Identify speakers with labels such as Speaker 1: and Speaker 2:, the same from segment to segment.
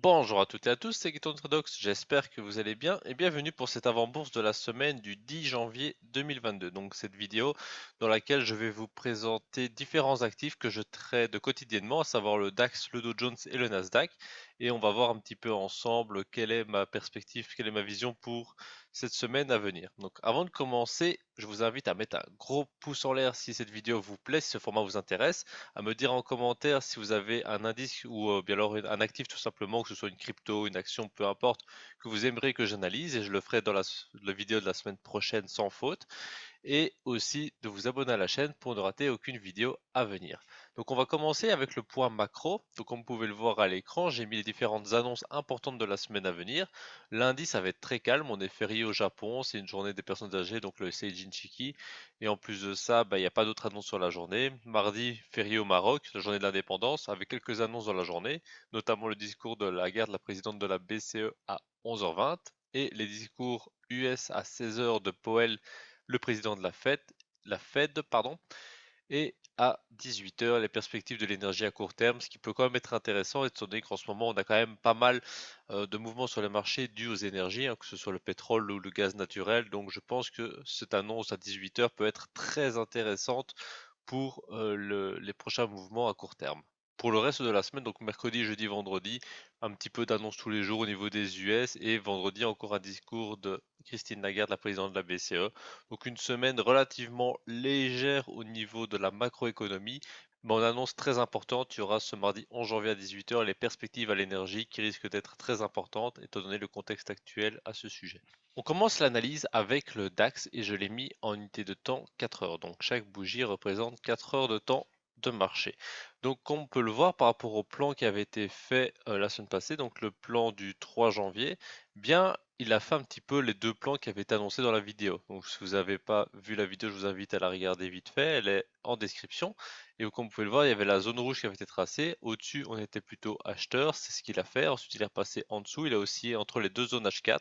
Speaker 1: Bonjour à toutes et à tous, c'est Guiton Tradox, j'espère que vous allez bien et bienvenue pour cette avant-bourse de la semaine du 10 janvier 2022. Donc cette vidéo dans laquelle je vais vous présenter différents actifs que je trade quotidiennement, à savoir le DAX, le Dow Jones et le Nasdaq. Et on va voir un petit peu ensemble quelle est ma perspective, quelle est ma vision pour cette semaine à venir. Donc avant de commencer, je vous invite à mettre un gros pouce en l'air si cette vidéo vous plaît, si ce format vous intéresse, à me dire en commentaire si vous avez un indice ou bien alors un actif tout simplement, que ce soit une crypto, une action, peu importe, que vous aimeriez que j'analyse et je le ferai dans la vidéo de la semaine prochaine sans faute et aussi de vous abonner à la chaîne pour ne rater aucune vidéo à venir. Donc on va commencer avec le point macro. Donc comme vous pouvez le voir à l'écran, j'ai mis les différentes annonces importantes de la semaine à venir. Lundi ça va être très calme, on est férié au Japon, c'est une journée des personnes âgées, donc le Seijin Shiki. Et en plus de ça, il n'y a pas d'autres annonces sur la journée. Mardi, férié au Maroc, la journée de l'indépendance, avec quelques annonces dans la journée, notamment le discours de Lagarde, la présidente de la BCE, à 11h20, et les discours US à 16h de Powell, le président de la Fed, pardon, et à 18h les perspectives de l'énergie à court terme, ce qui peut quand même être intéressant étant donné qu'en ce moment on a quand même pas mal de mouvements sur les marchés dus aux énergies, que ce soit le pétrole ou le gaz naturel. Donc je pense que cette annonce à 18h peut être très intéressante pour les prochains mouvements à court terme. Pour le reste de la semaine, donc mercredi, jeudi, vendredi, un petit peu d'annonces tous les jours au niveau des US et vendredi encore un discours de Christine Lagarde, la présidente de la BCE. Donc une semaine relativement légère au niveau de la macroéconomie, mais en annonce très importante, il y aura ce mardi 11 janvier à 18h les perspectives à l'énergie qui risquent d'être très importantes étant donné le contexte actuel à ce sujet. On commence l'analyse avec le DAX et je l'ai mis en unité de temps 4 heures. Donc chaque bougie représente 4 heures de temps de marché. Donc comme on peut le voir par rapport au plan qui avait été fait la semaine passée, donc le plan du 3 janvier, bien il a fait un petit peu les deux plans qui avaient été annoncés dans la vidéo. Donc si vous n'avez pas vu la vidéo, je vous invite à la regarder vite fait, elle est en description. Et comme vous pouvez le voir, il y avait la zone rouge qui avait été tracée. Au-dessus, on était plutôt acheteur, c'est ce qu'il a fait. Ensuite, il est repassé en dessous, il a oscillé entre les deux zones H4.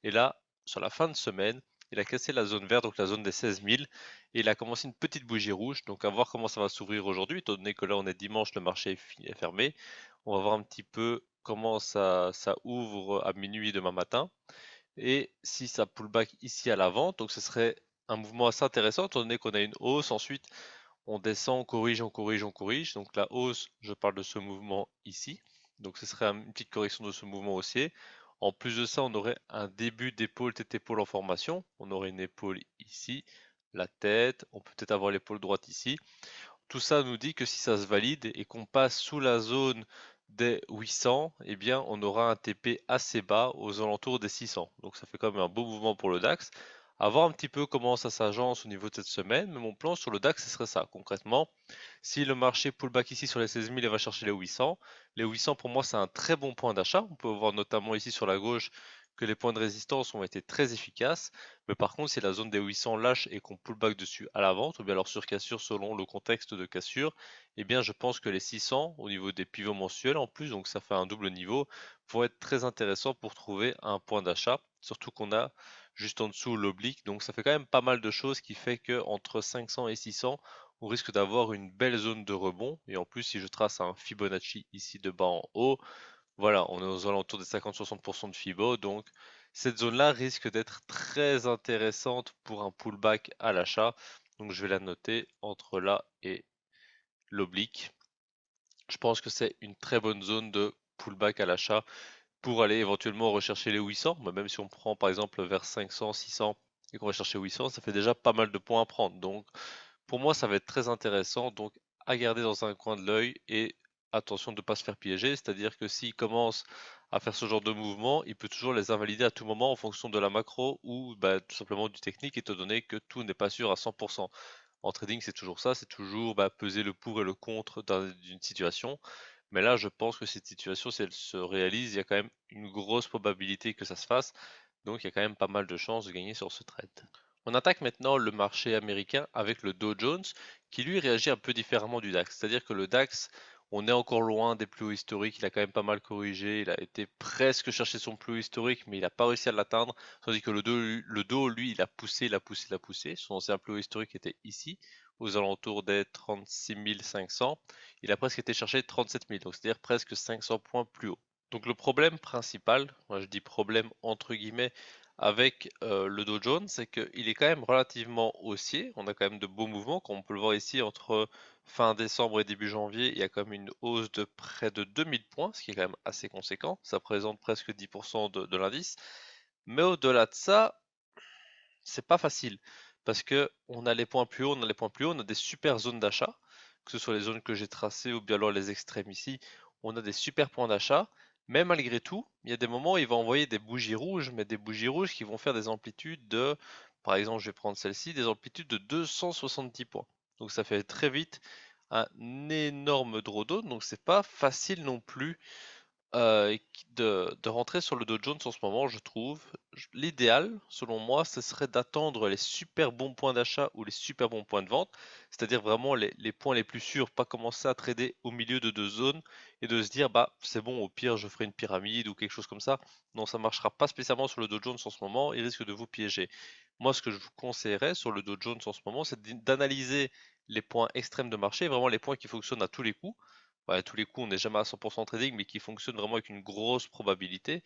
Speaker 1: Et là, sur la fin de semaine, il a cassé la zone verte, donc la zone des 16 000, et il a commencé une petite bougie rouge. Donc à voir comment ça va s'ouvrir aujourd'hui, étant donné que là on est dimanche, le marché est fermé. On va voir un petit peu comment ça ouvre à minuit demain matin. Et si ça pullback ici à la vente, donc ce serait un mouvement assez intéressant, étant donné qu'on a une hausse, ensuite on descend, on corrige, on corrige, on corrige. Donc la hausse, je parle de ce mouvement ici. Donc ce serait une petite correction de ce mouvement haussier. En plus de ça, on aurait un début d'épaule, tête-épaule en formation. On aurait une épaule ici, la tête, on peut peut-être avoir l'épaule droite ici. Tout ça nous dit que si ça se valide et qu'on passe sous la zone des 800, eh bien on aura un TP assez bas aux alentours des 600. Donc ça fait quand même un beau mouvement pour le DAX. À voir un petit peu comment ça s'agence au niveau de cette semaine, mais mon plan sur le DAX, ce serait ça. Concrètement, si le marché pull back ici sur les 16 000 et va chercher les 800 pour moi c'est un très bon point d'achat. On peut voir notamment ici sur la gauche que les points de résistance ont été très efficaces. Mais par contre, si la zone des 800 lâche et qu'on pull back dessus à la vente, ou bien alors sur cassure selon le contexte de cassure, eh bien je pense que les 600 au niveau des pivots mensuels en plus, donc ça fait un double niveau, vont être très intéressants pour trouver un point d'achat. Surtout qu'on a juste en dessous l'oblique, donc ça fait quand même pas mal de choses qui fait que entre 500 et 600, on risque d'avoir une belle zone de rebond. Et en plus, si je trace un Fibonacci ici de bas en haut, voilà, on est aux alentours des 50-60% de Fibo, donc cette zone-là risque d'être très intéressante pour un pullback à l'achat. Donc je vais la noter entre là et l'oblique. Je pense que c'est une très bonne zone de pullback à l'achat pour aller éventuellement rechercher les 800. Mais même si on prend par exemple vers 500, 600 et qu'on va chercher 800, ça fait déjà pas mal de points à prendre. Donc pour moi, ça va être très intéressant. Donc à garder dans un coin de l'œil et attention de ne pas se faire piéger. C'est-à-dire que s'il commence à faire ce genre de mouvement, il peut toujours les invalider à tout moment en fonction de la macro ou tout simplement du technique, étant donné que tout n'est pas sûr à 100%. En trading, c'est toujours ça, c'est toujours peser le pour et le contre d'une situation. Mais là, je pense que cette situation, si elle se réalise, il y a quand même une grosse probabilité que ça se fasse. Donc, il y a quand même pas mal de chances de gagner sur ce trade. On attaque maintenant le marché américain avec le Dow Jones qui lui réagit un peu différemment du DAX. C'est-à-dire que le DAX, on est encore loin des plus hauts historiques, il a quand même pas mal corrigé, il a été presque chercher son plus haut historique mais il n'a pas réussi à l'atteindre. Tandis que le Dow, lui, il a poussé, il a poussé, il a poussé. Son ancien plus haut historique était ici, aux alentours des 36 500. Il a presque été chercher 37 000, donc c'est-à-dire presque 500 points plus haut. Donc le problème principal, moi je dis problème entre guillemets, avec le Dow Jones, c'est qu'il est quand même relativement haussier. On a quand même de beaux mouvements, comme on peut le voir ici entre fin décembre et début janvier, il y a quand même une hausse de près de 2000 points, ce qui est quand même assez conséquent. Ça représente presque 10% de l'indice. Mais au-delà de ça, c'est pas facile parce que on a les points plus hauts, on a les points plus hauts, on a des super zones d'achat, que ce soit les zones que j'ai tracées ou bien alors les extrêmes ici, on a des super points d'achat. Mais malgré tout, il y a des moments où il va envoyer des bougies rouges, mais des bougies rouges qui vont faire des amplitudes de, par exemple, je vais prendre celle-ci, des amplitudes de 270 points. Donc ça fait très vite un énorme drawdown, donc c'est pas facile non plus de rentrer sur le Dow Jones en ce moment, je trouve. L'idéal, selon moi, ce serait d'attendre les super bons points d'achat ou les super bons points de vente, c'est-à-dire vraiment les points les plus sûrs, pas commencer à trader au milieu de deux zones et de se dire, bah c'est bon, au pire je ferai une pyramide ou quelque chose comme ça. Non, ça marchera pas spécialement sur le Dow Jones en ce moment, il risque de vous piéger. Moi, ce que je vous conseillerais sur le Dow Jones en ce moment, c'est d'analyser les points extrêmes de marché, vraiment les points qui fonctionnent à tous les coups. Ouais, à tous les coups, on n'est jamais à 100% trading, mais qui fonctionne vraiment avec une grosse probabilité.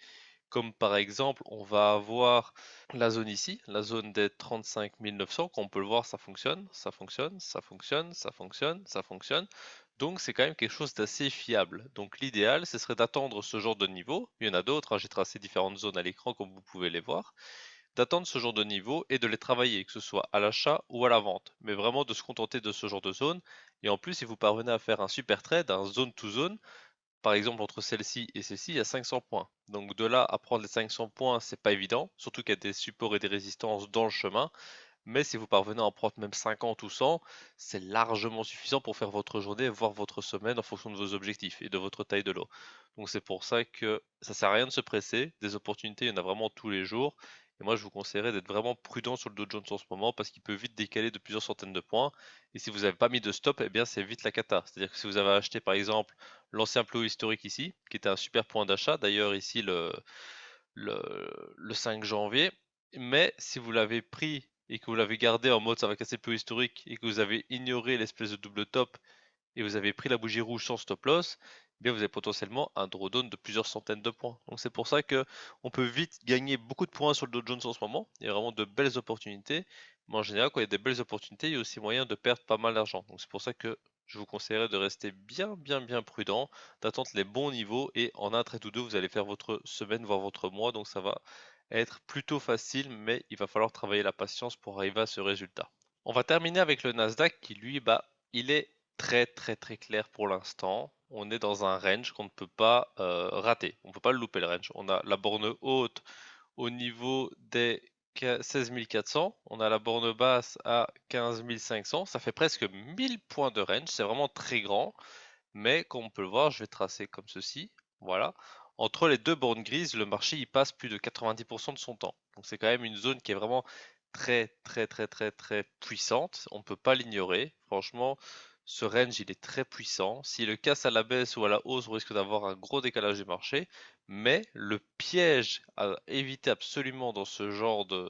Speaker 1: Comme par exemple, on va avoir la zone ici, la zone des 35 900, comme on peut le voir, ça fonctionne, ça fonctionne, ça fonctionne, ça fonctionne, ça fonctionne. Donc c'est quand même quelque chose d'assez fiable. Donc l'idéal, ce serait d'attendre ce genre de niveau. Il y en a d'autres, hein, j'ai tracé différentes zones à l'écran comme vous pouvez les voir, d'attendre ce genre de niveau et de les travailler, que ce soit à l'achat ou à la vente, mais vraiment de se contenter de ce genre de zone. Et en plus, si vous parvenez à faire un super trade, un zone to zone, par exemple entre celle-ci et celle-ci, il y a 500 points. Donc de là à prendre les 500 points, c'est pas évident, surtout qu'il y a des supports et des résistances dans le chemin. Mais si vous parvenez à en prendre même 50 ou 100, c'est largement suffisant pour faire votre journée, voire votre semaine en fonction de vos objectifs et de votre taille de lot. Donc c'est pour ça que ça sert à rien de se presser. Des opportunités, il y en a vraiment tous les jours. Et moi, je vous conseillerais d'être vraiment prudent sur le Dow Jones en ce moment parce qu'il peut vite décaler de plusieurs centaines de points. Et si vous n'avez pas mis de stop, eh bien c'est vite la cata. C'est-à-dire que si vous avez acheté par exemple l'ancien plus haut historique ici, qui était un super point d'achat, d'ailleurs ici le, le 5 janvier. Mais si vous l'avez pris et que vous l'avez gardé en mode ça va casser le plus haut historique et que vous avez ignoré l'espèce de double top et vous avez pris la bougie rouge sans stop loss, eh bien vous avez potentiellement un drawdown de plusieurs centaines de points. Donc c'est pour ça que on peut vite gagner beaucoup de points sur le Dow Jones en ce moment. Il y a vraiment de belles opportunités. Mais en général, quand il y a des belles opportunités, il y a aussi moyen de perdre pas mal d'argent. Donc c'est pour ça que je vous conseillerais de rester bien prudent, d'attendre les bons niveaux et en un trade ou deux, vous allez faire votre semaine, voire votre mois. Donc ça va être plutôt facile, mais il va falloir travailler la patience pour arriver à ce résultat. On va terminer avec le Nasdaq qui lui, bah, il est très clair pour l'instant. On est dans un range qu'on ne peut pas rater. On ne peut pas le louper le range. On a la borne haute au niveau des 16 400. On a la borne basse à 15 500. Ça fait presque 1000 points de range. C'est vraiment très grand. Mais comme on peut le voir, je vais tracer comme ceci. Voilà. Entre les deux bornes grises, le marché y passe plus de 90% de son temps. Donc c'est quand même une zone qui est vraiment très puissante. On ne peut pas l'ignorer. Franchement, ce range, il est très puissant. S'il le casse à la baisse ou à la hausse, on risque d'avoir un gros décalage du marché. Mais le piège à éviter absolument dans ce genre de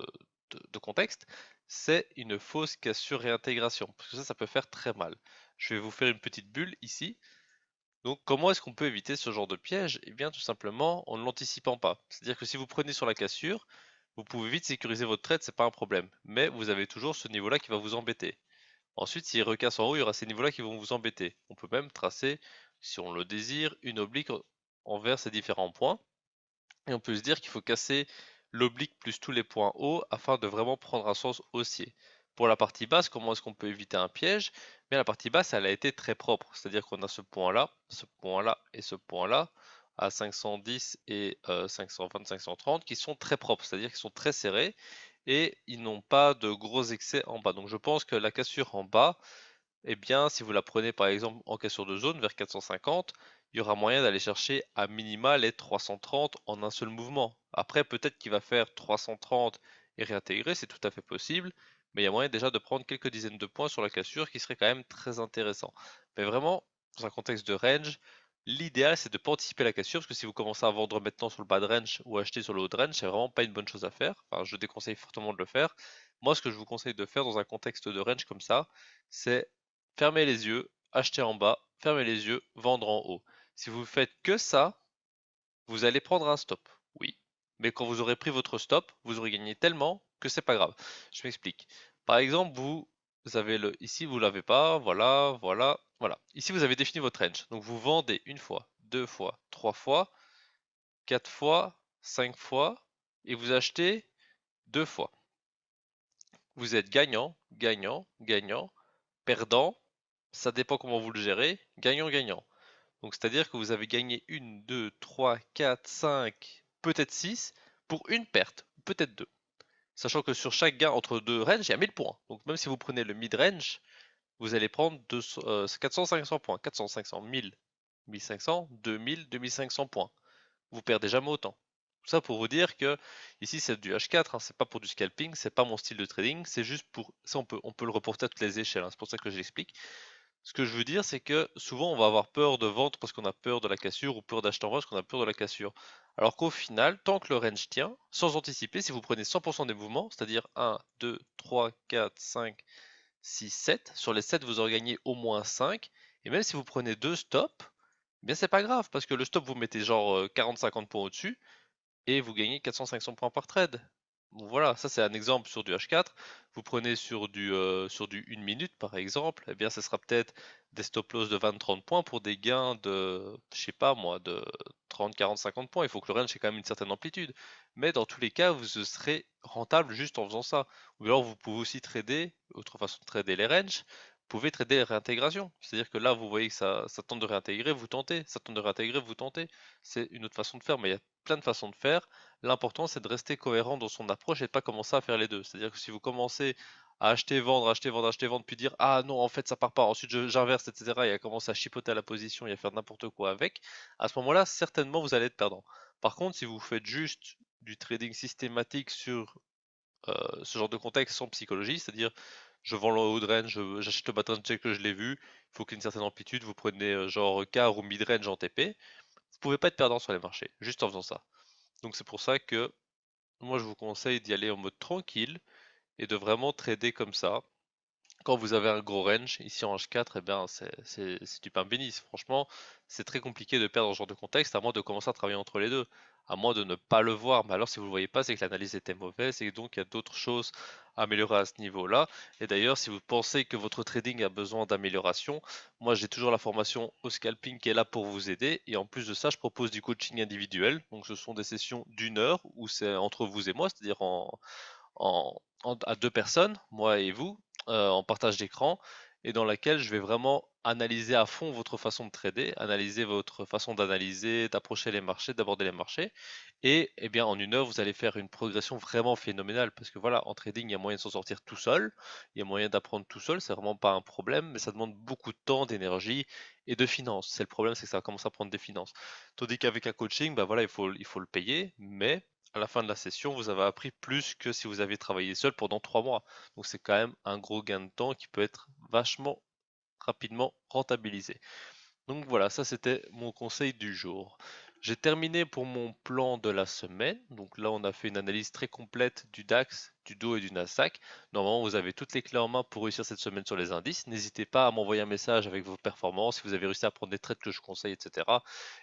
Speaker 1: contexte, c'est une fausse cassure réintégration. Parce que ça peut faire très mal. Je vais vous faire une petite bulle ici. Donc, comment est-ce qu'on peut éviter ce genre de piège? Eh bien, tout simplement en ne l'anticipant pas. C'est-à-dire que si vous prenez sur la cassure, vous pouvez vite sécuriser votre trade, c'est pas un problème. Mais vous avez toujours ce niveau-là qui va vous embêter. Ensuite, s'il recasse en haut, il y aura ces niveaux-là qui vont vous embêter. On peut même tracer, si on le désire, une oblique envers ces différents points. Et on peut se dire qu'il faut casser l'oblique plus tous les points hauts afin de vraiment prendre un sens haussier. Pour la partie basse, comment est-ce qu'on peut éviter un piège? Mais la partie basse, elle a été très propre. C'est-à-dire qu'on a ce point-là et ce point-là à 510 et 520, 530 qui sont très propres. C'est-à-dire qu'ils sont très serrés et ils n'ont pas de gros excès en bas. Donc je pense que la cassure en bas, eh bien, si vous la prenez par exemple en cassure de zone vers 450, il y aura moyen d'aller chercher à minima les 330 en un seul mouvement. Après, peut-être qu'il va faire 330 et réintégrer, c'est tout à fait possible, mais il y a moyen déjà de prendre quelques dizaines de points sur la cassure qui serait quand même très intéressant. Mais vraiment, dans un contexte de range, l'idéal c'est de ne pas anticiper la cassure, parce que si vous commencez à vendre maintenant sur le bas de range ou acheter sur le haut de range, c'est vraiment pas une bonne chose à faire. Enfin, je déconseille fortement de le faire. Moi, ce que je vous conseille de faire dans un contexte de range comme ça, c'est fermez les yeux, acheter en bas, fermez les yeux, vendre en haut. Si vous faites que ça, vous allez prendre un stop, oui. Mais quand vous aurez pris votre stop, vous aurez gagné tellement que c'est pas grave. Je m'explique. Par exemple, vous avez ici vous l'avez pas, voilà, voilà, voilà. Ici vous avez défini votre range. Donc vous vendez une fois, deux fois, trois fois, quatre fois, cinq fois, et vous achetez deux fois. Vous êtes gagnant, gagnant, gagnant, perdant, ça dépend comment vous le gérez, gagnant, gagnant. Donc c'est-à-dire que vous avez gagné une, 2, 3, 4, 5, peut-être 6 pour une perte, peut-être 2. Sachant que sur chaque gain entre deux ranges, il y a 1000 points. Donc même si vous prenez le mid-range, vous allez prendre 400-500 points. 400, 500, 1000, 1500, 2000, 2500 points. Vous perdez jamais autant. Tout ça pour vous dire que ici c'est du H4, hein, c'est pas pour du scalping, c'est pas mon style de trading, c'est juste pour ça on peut le reporter à toutes les échelles, hein, c'est pour ça que je l'explique. Ce que je veux dire, c'est que souvent on va avoir peur de vendre parce qu'on a peur de la cassure ou peur d'acheter en vente parce qu'on a peur de la cassure. Alors qu'au final, tant que le range tient, sans anticiper, si vous prenez 100% des mouvements, c'est-à-dire 1, 2, 3, 4, 5, 6, 7, sur les 7 vous aurez gagné au moins 5, et même si vous prenez 2 stops, eh bien c'est pas grave parce que le stop vous mettez genre 40-50 points au-dessus et vous gagnez 400-500 points par trade. Donc voilà, ça c'est un exemple sur du H4. Vous prenez sur du 1 minute par exemple, eh bien ce sera peut-être des stop loss de 20-30 points pour des gains de, je sais pas moi, de 30, 40, 50 points. Il faut que le range ait quand même une certaine amplitude. Mais dans tous les cas, vous serez rentable juste en faisant ça. Ou alors vous pouvez aussi trader, autre façon de trader les ranges, vous pouvez trader les réintégrations. C'est-à-dire que là, vous voyez que ça tente de réintégrer, vous tentez, ça tente de réintégrer, vous tentez. C'est une autre façon de faire, mais il y a plein de façons de faire. L'important, c'est de rester cohérent dans son approche et de pas commencer à faire les deux. C'est-à-dire que si vous commencez à acheter, vendre, acheter, vendre, acheter, vendre, puis dire ah non, en fait ça part pas, ensuite j'inverse, etc. et à commencer à chipoter à la position et à faire n'importe quoi avec, à ce moment-là, certainement vous allez être perdant. Par contre, si vous faites juste du trading systématique sur ce genre de contexte sans psychologie, c'est-à-dire je vends le haut de range, j'achète le bas de range tel que je l'ai vu, il faut qu'il y ait une certaine amplitude, vous prenez genre quart ou mid range en TP, vous pouvez pas être perdant sur les marchés, juste en faisant ça. Donc c'est pour ça que moi je vous conseille d'y aller en mode tranquille et de vraiment trader comme ça. Quand vous avez un gros range, ici en H4, eh bien c'est du pain béni. Franchement, c'est très compliqué de perdre ce genre de contexte, à moins de commencer à travailler entre les deux, à moins de ne pas le voir. Mais alors si vous ne le voyez pas, c'est que l'analyse était mauvaise et donc il y a d'autres choses à améliorer à ce niveau-là. Et d'ailleurs, si vous pensez que votre trading a besoin d'amélioration, moi j'ai toujours la formation au scalping qui est là pour vous aider. Et en plus de ça, je propose du coaching individuel. Donc ce sont des sessions d'une heure où c'est entre vous et moi, c'est-à-dire à deux personnes, moi et vous, en partage d'écran, et dans laquelle je vais vraiment analyser à fond votre façon de trader, analyser votre façon d'analyser, d'approcher les marchés, d'aborder les marchés. Et eh bien, en une heure, vous allez faire une progression vraiment phénoménale. Parce que voilà, en trading, il y a moyen de s'en sortir tout seul, il y a moyen d'apprendre tout seul, c'est vraiment pas un problème, mais ça demande beaucoup de temps, d'énergie et de finances. C'est le problème, c'est que ça commence à prendre des finances. Tandis qu'avec un coaching, bah voilà, il faut le payer, mais à la fin de la session, vous avez appris plus que si vous aviez travaillé seul pendant 3 mois. Donc c'est quand même un gros gain de temps qui peut être vachement rapidement rentabilisé. Donc voilà, ça c'était mon conseil du jour. J'ai terminé pour mon plan de la semaine. Donc là, on a fait une analyse très complète du DAX, du DO et du Nasdaq. Normalement, vous avez toutes les clés en main pour réussir cette semaine sur les indices. N'hésitez pas à m'envoyer un message avec vos performances, si vous avez réussi à prendre des trades que je conseille, etc.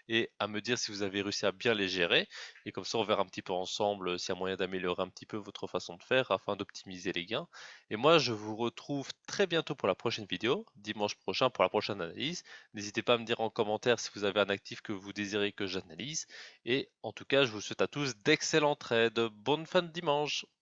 Speaker 1: Et à me dire si vous avez réussi à bien les gérer. Et comme ça, on verra un petit peu ensemble s'il y a moyen d'améliorer un petit peu votre façon de faire afin d'optimiser les gains. Et moi, je vous retrouve très bientôt pour la prochaine vidéo, dimanche prochain pour la prochaine analyse. N'hésitez pas à me dire en commentaire si vous avez un actif que vous désirez que j'analyse. Et en tout cas, je vous souhaite à tous d'excellents trades. Bonne fin de dimanche.